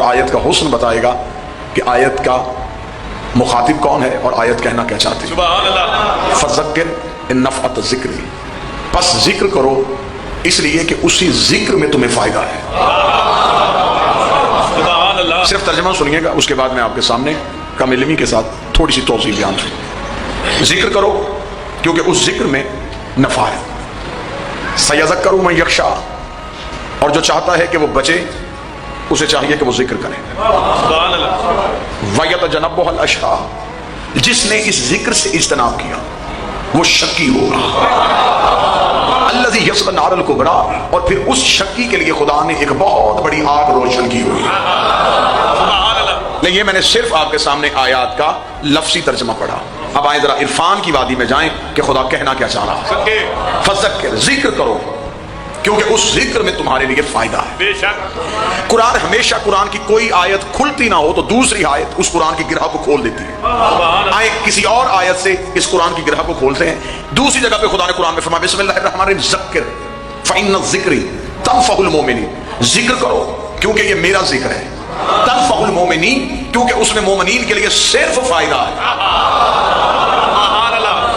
آیت کا حسن بتائے گا کہ آیت کا مخاطب کون ہے اور آیت کہنا کیا چاہتی ہے. سبحان اللہ. فذکر ان نفعت الذکر، پس ذکر کرو اس لیے کہ اسی ذکر میں تمہیں فائدہ ہے. سبحان اللہ. صرف ترجمہ سنیے گا، اس کے بعد میں آپ کے سامنے کم علمی کے ساتھ تھوڑی سی توضیح بیان کروں. ذکر کرو کیونکہ اس ذکر میں نفع ہے. سیذکر من یخشی، اور جو چاہتا ہے کہ وہ بچے اسے چاہیے کہ وہ ذکر کرے. سبحان اللہ. وَيَتَجَنَّبُهَا الْأَشْقَى، جس نے اس ذکر سے اجتناب کیا وہ شقی ہوگا. الَّذِي يَصْلَى النَّارَ الْكُبْرَى، اور پھر اس شقی کے لیے خدا نے ایک بہت بڑی آگ روشن کی ہوئی. نہیں، یہ میں نے صرف آپ کے سامنے آیات کا لفظی ترجمہ پڑھا. اب آئیں ذرا عرفان کی وادی میں جائیں کہ خدا کہنا کیا چاہ رہا ہے. فذکر، ذکر کرو کیونکہ اس ذکر میں تمہارے لیے فائدہ ہے. بے شک. قرآن ہمیشہ، قرآن کی کوئی آیت کھلتی نہ ہو تو دوسری آیت اس قرآن کی گرہ کو کھول دیتی ہے. آئے کسی اور آیت سے اس قرآن کی گرہ کو کھولتے ہیں. دوسری جگہ پہ خدا نے قرآن میں فرمایا بسم اللہ الرحمن الرحیم ذکر فإن الذکر تنفع المؤمنین، ذکر کرو کیونکہ یہ میرا ذکر ہے. تنفع المؤمنین، کیونکہ اس میں مومنین کے لیے صرف فائدہ ہے.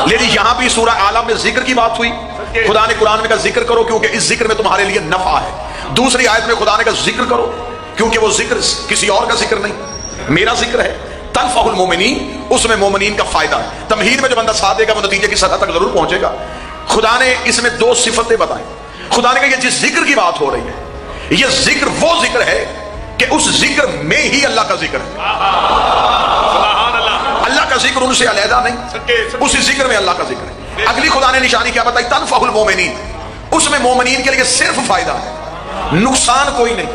لیکن یہاں بھی سورہ اعلیٰ میں ذکر کی بات ہوئی. خدا نے قرآن میں کہا ذکر کرو کیونکہ اس ذکر میں تمہارے لیے نفع ہے. دوسری آیت میں خدا نے کہا ذکر کرو کیونکہ وہ ذکر کسی اور کا ذکر نہیں، میرا ذکر ہے. تنفع المؤمنین، اس میں مومنین کا فائدہ ہے. تمہید میں جو بندہ ساتھ دے گا وہ نتیجے کی سطح تک ضرور پہنچے گا. خدا نے اس میں دو صفتیں بتائیں. خدا نے کہا یہ جس ذکر کی بات ہو رہی ہے یہ ذکر وہ ذکر ہے کہ اس ذکر میں ہی اللہ کا ذکر ہے. اللہ کا ذکر ان سے علیحدہ نہیں، اسی ذکر میں اللہ کا ذکر ہے. اگلی خدا نے نشانی کیا بتائی؟ تنفع المؤمنین، اس میں مومنین کے لیے صرف فائدہ ہے، نقصان کوئی نہیں،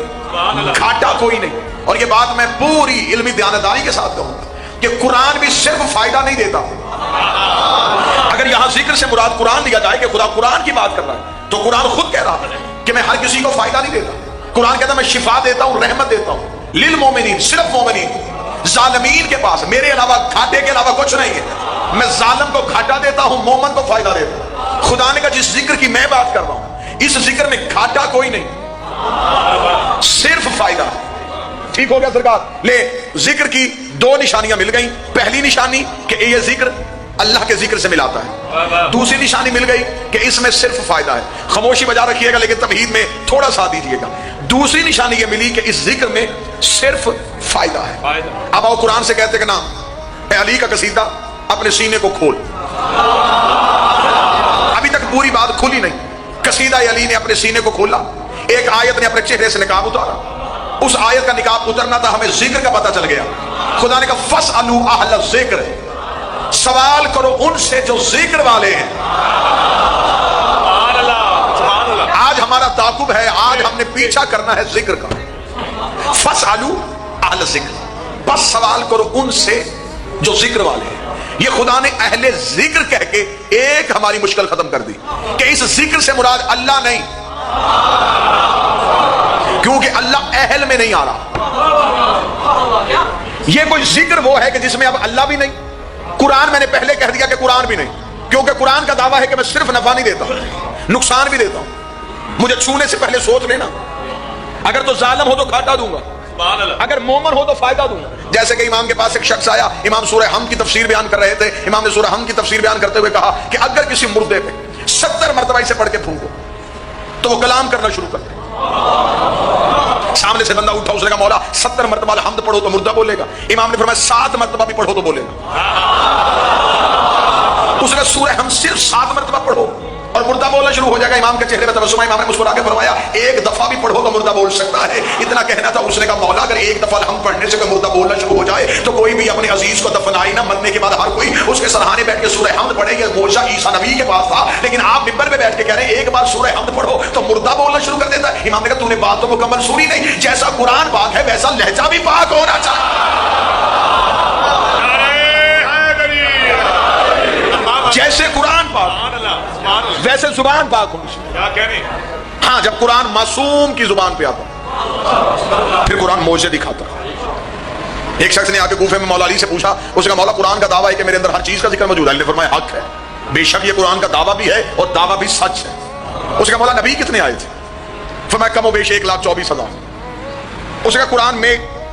گھاٹا کوئی نہیں. اور یہ بات میں پوری علمی دیانتداری کے ساتھ کہوں گا کہ قرآن بھی صرف فائدہ نہیں دیتا. اگر یہاں ذکر سے مراد قرآن لیا جائے کہ خدا قرآن کی بات کر رہا ہے تو قرآن خود کہہ رہا ہے کہ میں ہر کسی کو فائدہ نہیں دیتا. قرآن کہتا ہے میں شفا دیتا ہوں، رحمت دیتا ہوں للمومنین، صرف مومنین. ظالمین کے پاس میرے علاوہ گھاٹے کے علاوہ کچھ نہیں ہے. میں ظالم کو گھاٹا دیتا ہوں، مومن کو فائدہ دیتا ہوں. خدا نے کہا جس ذکر کی میں بات کر رہا ہوں اس ذکر میں گھاٹا کوئی نہیں، صرف فائدہ. ٹھیک ہو گیا سرکار؟ لے، ذکر کی دو نشانیاں مل گئیں. پہلی نشانی کہ یہ ذکر اللہ کے ذکر سے ملاتا ہے. دوسری نشانی مل گئی کہ اس میں صرف فائدہ ہے. خاموشی بجا رکھیے گا لیکن تمہید میں تھوڑا ساتھ دیجیے گا. دوسری نشانی یہ ملی کہ اس ذکر میں صرف فائدہ ہے. اب آؤ قرآن سے کہتے کہ نا اے علی کا قصیدہ اپنے سینے کو کھول. ابھی تک پوری بات کھلی نہیں. قصیدہ علی نے اپنے سینے کو کھولا. ایک آیت نے اپنے چہرے سے نقاب اتارا. اس آیت کا نقاب اترنا تھا، ہمیں ذکر کا پتہ چل گیا. خدا نے کہا فاسألوا اہل الذکر، سوال کرو ان سے جو ذکر والے ہیں. آج ہمارا تعاقب ہے، آج ہم نے پیچھا کرنا ہے ذکر کا. فاسألوا اہل الذکر، بس سوال کرو ان سے جو ذکر والے ہیں. یہ خدا نے اہل ذکر کہہ کے ایک ہماری مشکل ختم کر دی کہ اس ذکر سے مراد اللہ نہیں، کیونکہ اللہ اہل میں نہیں آ رہا. یہ کوئی ذکر وہ ہے کہ جس میں اب اللہ بھی نہیں. قرآن میں نے پہلے کہہ دیا کہ قرآن بھی نہیں، کیونکہ قرآن کا دعویٰ ہے کہ میں صرف نفع نہیں دیتا ہوں، نقصان بھی دیتا ہوں. مجھے چھونے سے پہلے سوچ لینا، اگر تو ظالم ہو تو گھاٹا دوں گا، اگر مومن ہو تو فائدہ دوں گا. جیسے کہ امام کے پاس ایک شخص آیا، امام سورہ حمد کی تفسیر بیان کر رہے تھے. امام نے سورہ حمد کی تفسیر بیان کرتے ہوئے کہا کہ اگر کسی مردے پہ 70 مرتبہ اسے پڑھ کے پھونکو تو وہ کلام کرنا شروع کر دے. سامنے سے بندہ اٹھا، اس نے کہا مولا 70 مرتبہ الحمد پڑھو تو مردہ بولے گا. امام نے فرمایا 7 مرتبہ بھی پڑھو تو بولے گا. اس نے سورہ حمد صرف 7 مرتبہ پڑھو اور مردہ بولنا شروع ہو جائے گا. امام کے چہرے پہ تبسم. امام نے مسکرا کے فرمایا ایک دفعہ بھی پڑھو تو مردہ بول سکتا ہے. اتنا کہنا تھا. اس نے کہا مولا اگر ایک دفعہ ہم پڑھنے سے کوئی مردہ بولنا شروع ہو جائے تو کوئی بھی اپنے عزیز کو دفنائی نہ، مرنے کے بعد ہر کوئی اس کے سرحانے بیٹھ کے سورہ حمد پڑھے. یہ موجزہ عیسیٰ نبی کے پاس تھا، لیکن آپ ممبر پہ بیٹھ کے کہہ رہے ہیں ایک بار سورہ حمد پڑھو تو مردہ بولنا شروع کر دیتا ہے. امام نے کہا تو نے بات تو مکمل سنی نہیں. جیسا قرآن پاک ہے ویسا لہجہ بھی پاک ہونا چاہیے. جیسے قرآن پاک ویسے زبان پاک ہونی چاہیے. ہاں جب قرآن معصوم کی زبان پہ آتا پھر قرآن معجزے دکھاتا. ایک شخص نے آ کے کوفے میں مولا علی سے پوچھا، اس نے کہا مولا قرآن کا دعویٰ ہے کہ میرے اندر ہر چیز کا ذکر موجود ہے. علی نے فرمایا حق ہے، بے شک یہ قرآن کا دعویٰ بھی ہے اور دعویٰ بھی سچ ہے. اس نے کہا مولا نبی کتنے آئے تھے؟ فرمایا کم و بیش 1,24,000. اس نے کہا قرآن میں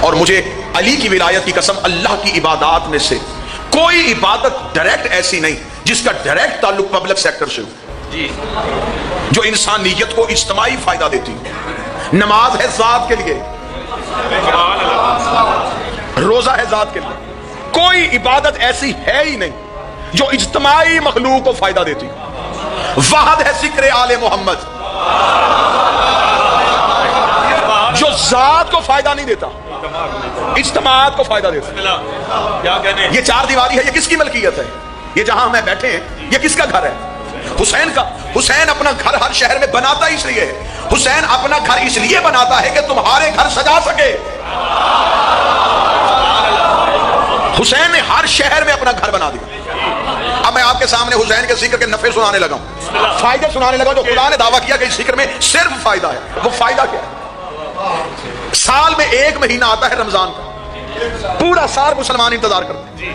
اور مجھے علی کی ولایت کی قسم، اللہ کی عبادات میں سے کوئی عبادت ڈائریکٹ ایسی نہیں جس کا ڈائریکٹ تعلق پبلک سیکٹر سے ہو، جو انسانیت کو اجتماعی فائدہ دیتی ہو۔ نماز ہے ذات کے لیے، روزہ ہے ذات کے لیے، کوئی عبادت ایسی ہے ہی نہیں جو اجتماعی مخلوق کو فائدہ دیتی ہو۔ واحد ہے ذکر آل محمد، جو ذات کو فائدہ نہیں دیتا، اجتماعات کو فائدہ دیتا۔ کیا کہنے؟ یہ چار دیواری ہے، یہ کس کی ملکیت ہے؟ یہ جہاں ہمیں بیٹھے ہیں یہ کس کا گھر ہے؟ حسین کا۔ حسین اپنا گھر ہر شہر میں بناتا اس لیے ہے، حسین اپنا گھر اس لیے بناتا ہے کہ تمہارے گھر سجا سکے۔ حسین نے ہر شہر میں اپنا گھر بنا دیا۔ اب میں آپ کے سامنے حسین کے ذکر کے نفع سنانے لگا ہوں، فائدے سنانے لگا جو خدا نے دعویٰ کیا کہ اس ذکر میں صرف فائدہ ہے۔ وہ فائدہ کیا ہے؟ سال میں ایک مہینہ آتا ہے رمضان کا، پورا سال مسلمان انتظار کرتے ہیں،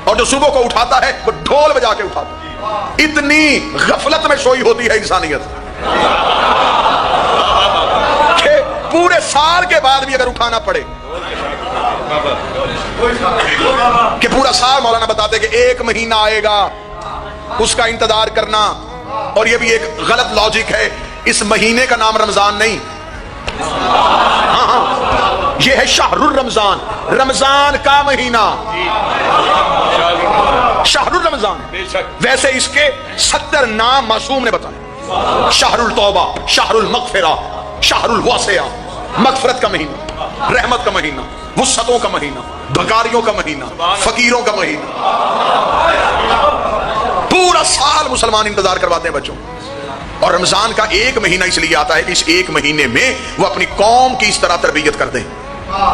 اور جو صبح کو اٹھاتا ہے وہ ڈھول بجا کے اٹھاتا ہے۔ اتنی غفلت میں سوئی ہوتی ہے انسانیت کہ پورے سال کے بعد بھی اگر اٹھانا پڑے، کہ پورا سال مولانا بتاتے کہ ایک مہینہ آئے گا اس کا انتظار کرنا، اور یہ بھی ایک غلط لاجک ہے، اس مہینے کا نام رمضان نہیں، یہ ہے شہر الرمضان، رمضان کا مہینہ، شہر الرمضان۔ ویسے اس کے 70 نام معصوم نے بتائے، شہر التوبہ، شہر المغفرہ، شہر الواسعہ، مغفرت کا مہینہ، رحمت کا مہینہ، وسعتوں کا مہینہ، بھکاریوں کا مہینہ، فقیروں کا مہینہ۔ پورا سال مسلمان انتظار کرواتے ہیں بچوں، اور رمضان کا ایک مہینہ اس لیے آتا ہے کہ اس ایک مہینے میں وہ اپنی قوم کی اس طرح تربیت کر دیں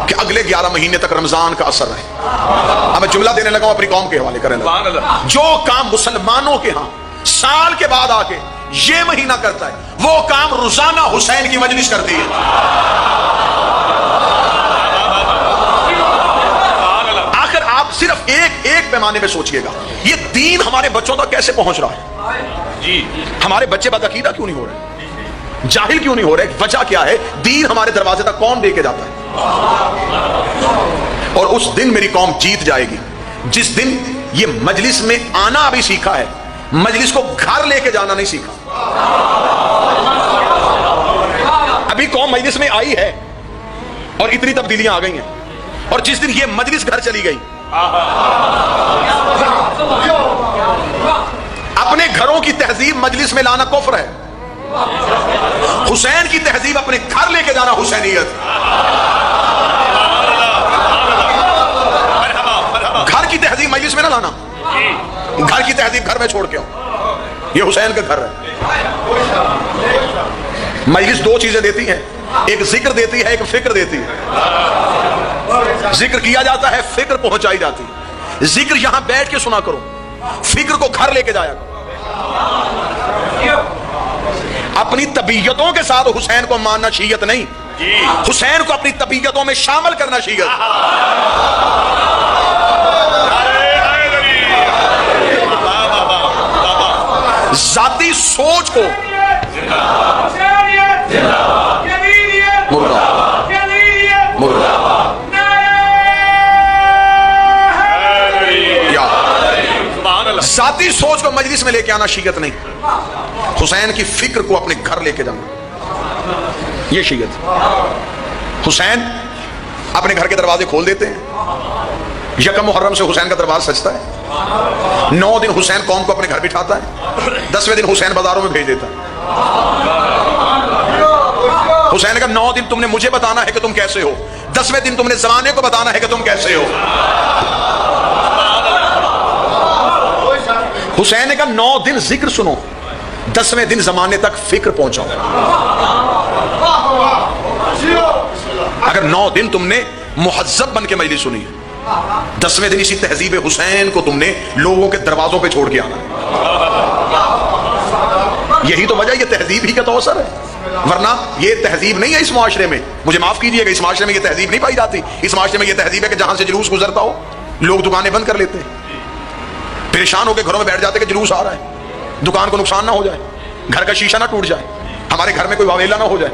کہ اگلے 11 مہینے تک رمضان کا اثر رہے۔ اب میں جملہ دینے لگا ہوں اپنی قوم کے حوالے کریں، جو کام مسلمانوں کے ہاں سال کے بعد آ کے یہ مہینہ کرتا ہے، وہ کام روزانہ حسین کی مجلس کرتی ہے۔ آخر آپ صرف ایک پیمانے پہ سوچئے گا، یہ دین ہمارے بچوں تک کیسے پہنچ رہا ہے؟ ہمارے بچے بدعقیدہ کیوں نہیں ہو رہے؟ جاہل کیوں نہیں ہو رہے؟ وجہ کیا ہے؟ دین ہمارے دروازے تک کون دے کے جاتا ہے؟ اور اس دن میری قوم جیت جائے گی جس دن یہ مجلس میں آنا ابھی سیکھا ہے، مجلس کو گھر لے کے جانا نہیں سیکھا۔ ابھی قوم مجلس میں آئی ہے اور اتنی تبدیلیاں آ گئی ہیں، اور جس دن یہ مجلس گھر چلی گئی، اپنے گھروں کی تہذیب مجلس میں لانا کفر ہے، حسین کی تہذیب اپنے گھر لے کے جانا حسینیت۔ گھر کی تہذیب مجلس میں نہ لانا، گھر کی تہذیب گھر میں چھوڑ کے آؤ، یہ حسین کا گھر ہے۔ مجلس دو چیزیں دیتی ہیں، ایک ذکر دیتی ہے، ایک فکر دیتی ہے۔ ذکر کیا جاتا ہے، فکر پہنچائی جاتی ہے۔ ذکر یہاں بیٹھ کے سنا کرو، فکر کو گھر لے کے جایا کرو۔ اپنی طبیعتوں کے ساتھ حسین کو ماننا شیعت نہیں، حسین کو اپنی طبیعتوں میں شامل کرنا شیعت۔ ذاتی سوچ کو ذاتی سوچ کو مجلس میں لے کے آنا شیعت نہیں، حسین کی فکر کو اپنے گھر لے کے جانا یہ شیعت۔ حسین اپنے گھر کے دروازے کھول دیتے ہیں، یکم محرم سے حسین کا دربار سجتا ہے، 9 دن حسین قوم کو اپنے گھر بٹھاتا ہے، 10ویں دن حسین بازاروں میں بھیج دیتا ہے۔ حسین نے کہا 9 دن تم نے مجھے بتانا ہے کہ تم کیسے ہو، 10ویں دن تم نے زمانے کو بتانا ہے کہ تم کیسے ہو۔ حسین نے کہا 9 دن ذکر سنو، 10ویں دن زمانے تک فکر پہنچاؤ۔ اگر 9 دن تم نے مہذب بن کے مجلس سنی ہے، 10ویں دن اسی تہذیب حسین کو تم نے لوگوں کے دروازوں پہ چھوڑ کے آنا ہے۔ یہی تو وجہ، یہ تہذیب ہی کا تو اثر ہے، ورنہ یہ تہذیب نہیں ہے اس معاشرے میں۔ مجھے معاف کیجئے گا، اس معاشرے میں یہ تہذیب نہیں پائی جاتی۔ اس معاشرے میں یہ تہذیب ہے کہ جہاں سے جلوس گزرتا ہو لوگ دکانیں بند کر لیتے ہیں، پریشان ہو کے گھروں میں بیٹھ جاتے کہ جلوس آ رہا ہے، دکان کو نقصان نہ ہو جائے، گھر کا شیشہ نہ ٹوٹ جائے، ہمارے گھر میں کوئی واویلا نہ ہو جائے۔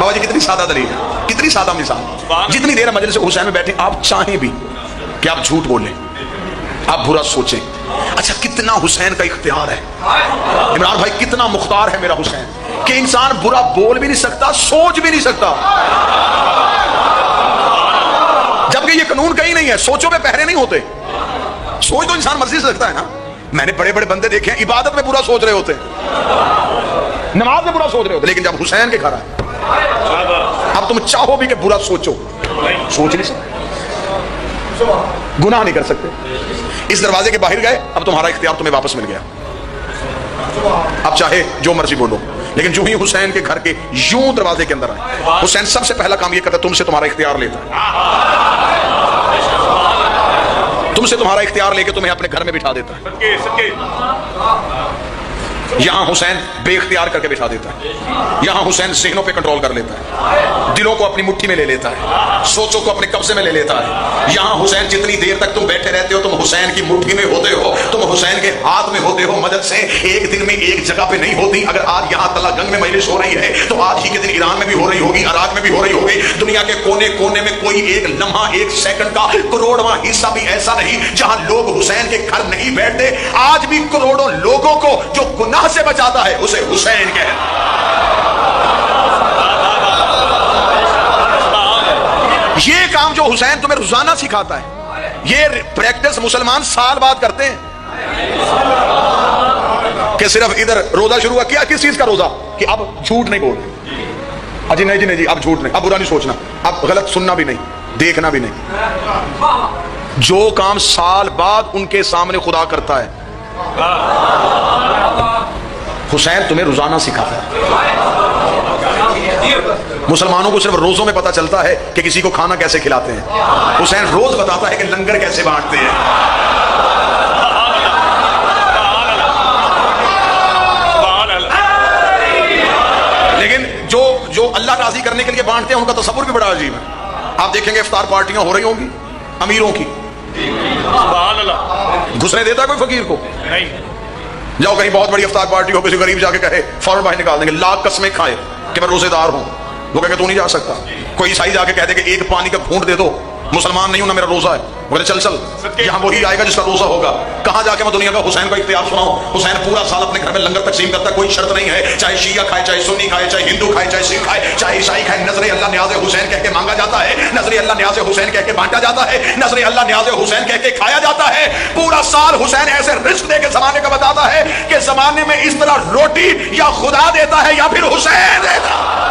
بابا جی کتنی سادہ دلیل ہے، کتنی سادہ مثال. جتنی دیر مجلس حسین میں بیٹھے آپ چاہیں بھی کہ آپ جھوٹ بولیں، آپ برا سوچیں. اچھا کتنا حسین کا اختیار ہے عمران بھائی، کتنا مختار ہے میرا حسین کہ انسان برا بول بھی نہیں سکتا، سوچ بھی نہیں سکتا. جبکہ یہ قانون کہیں نہیں ہے، سوچوں پہ پہرے نہیں ہوتے. سوچ تو انسان مرضی سے سکتا ہے نا. میں نے بڑے بڑے بندے دیکھے ہیں عبادت میں برا سوچ رہے ہوتے، نماز میں برا سوچ رہے ہوتے، لیکن جب حسین کے گھر آئے اب تم چاہو بھی کہ برا سوچو، سوچ نہیں سکتے، گناہ نہیں کر سکتے. اس دروازے کے باہر گئے، اب تمہارا اختیار تمہیں واپس مل گیا. اب چاہے جو مرضی بولو. لیکن جو ہی حسین کے گھر کے یوں دروازے کے اندر آئے، حسین سب سے پہلا کام یہ کرتا ہے تم سے تمہارا اختیار لیتا ہے، تم سے تمہارا اختیار لے کے تمہیں اپنے گھر میں بٹھا دیتا ہے. یہاں حسین بے اختیار کر کے بٹھا دیتا ہے. یہاں حسین ذہنوں پہ کنٹرول کر لیتا ہے، دلوں کو اپنی مٹھی میں لے لیتا ہے، سوچوں کو اپنے قبضے میں لے لیتا ہے. یہاں حسین جتنی دیر تک تم بیٹھے رہتے ہو تم حسین کی مٹھی میں ہوتے ہو، تم حسین کے ہاتھ میں ہوتے ہو. مدد سے ایک دن میں ایک جگہ پہ نہیں ہوتی. اگر آج یہاں تلا گنگ میں مجلس ہو رہی ہے تو آج ہی کے دن ایران میں بھی ہو رہی ہوگی، عراق میں بھی ہو رہی ہوگی. دنیا کے کونے کونے میں کوئی ایک لمحہ، ایک سیکنڈ کا کروڑواں حصہ بھی ایسا نہیں جہاں لوگ حسین کے گھر نہیں بیٹھتے. آج بھی کروڑوں لوگوں کو جو گناہ سے بچاتا ہے اسے حسین کہتے. یہ کام جو حسین تمہیں روزانہ سکھاتا ہے، یہ پریکٹس مسلمان سال بعد کرتے ہیں. کہ صرف ادھر روزہ شروع ہوا، کیا کس چیز کا روزہ؟ کہ اب جھوٹ نہیں بولنا. جی نہیں جی نہیں جی اب جھوٹ نہیں، اب برا نہیں سوچنا، اب غلط سننا بھی نہیں، دیکھنا بھی نہیں. جو کام سال بعد ان کے سامنے خدا کرتا ہے حسین تمہیں روزانہ سکھاتا ہے. مسلمانوں کو صرف روزوں میں پتا چلتا ہے کہ کسی کو کھانا کیسے کھلاتے ہیں، حسین روز بتاتا ہے کہ لنگر کیسے بانٹتے ہیں. لیکن جو اللہ راضی کرنے کے لیے بانٹتے ہیں ان کا تصور بھی بڑا عجیب ہے. آپ دیکھیں گے افطار پارٹیاں ہو رہی ہوں گی امیروں کی، گھسنے دیتا ہے کوئی فقیر کو؟ جاؤ کہیں بہت بڑی افطار پارٹی ہو، کسی غریب جا کے کہے فوراً باہر نکال دیں گے، لاکھ قسمیں کھائے کہ میں روزے دار ہوں. وہ کہے کہ تو نہیں جا سکتا. کوئی عیسائی جا کے کہہ دے کہ ایک پانی کا گھونٹ دے دو، مسلمان نہیں ہوں نا میرا روزہ ہے. وہ کہے چل چل یہاں وہی آئے گا جس کا روزہ ہوگا. کہاں جا کے میں دنیا کا حسین کا اختیار سناؤں؟ حسین پورا سال اپنے گھر میں لنگر تقسیم کرتا ہے، کوئی شرط نہیں ہے، چاہے شیعہ کھائے، چاہے سنی کھائے، چاہے ہندو کھائے، چاہے سکھ کھائے، چاہے عیسائی کھائے. نظر اللہ نیاز حسین کہہ کے مانگا جاتا ہے، نظر اللہ نیاز حسین کہہ کے بانٹا جاتا ہے، نظر اللہ نیاز حسین کہہ کے کھایا جاتا ہے. پورا سال حسین ایسے رزق دے کے زمانے کا بتاتا ہے کہ زمانے میں اس طرح روٹی یا خدا دیتا ہے یا پھر حسین دیتا ہے.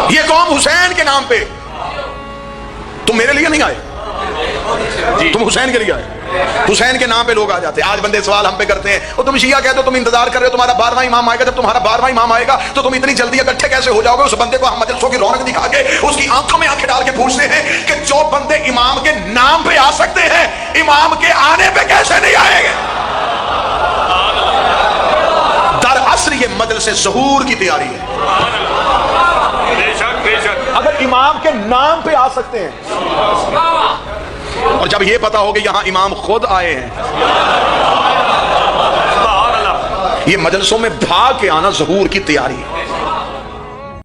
یہ قوم حسین کے نام پہ، تم میرے لیے نہیں آئے، تم حسین کے لیے آئے. حسین کے نام پہ لوگ آ جاتے ہیں. آج بندے سوال ہم پہ کرتے ہیں، وہ تم شیعہ کہتے ہو، تم انتظار کر رہے ہو تمہارا 12واں امام آئے گا. جب تمہارا 12واں امام آئے گا تو تم اتنی جلدی اکٹھے کیسے ہو جاؤ گے؟ اس بندے کو ہم مجلسوں کی رونق دکھا کے اس کی آنکھوں میں آنکھیں ڈال کے پوچھتے ہیں کہ جو بندے امام کے نام پہ آ سکتے ہیں امام کے آنے پہ کیسے نہیں آئے گے؟ دراصل یہ مجلس ظہور کی تیاری ہے. اگر امام کے نام پہ آ سکتے ہیں، اور جب یہ پتا ہو کہ یہاں امام خود آئے ہیں، یہ مجلسوں میں بھاگ کے آنا ظہور کی تیاری ہے.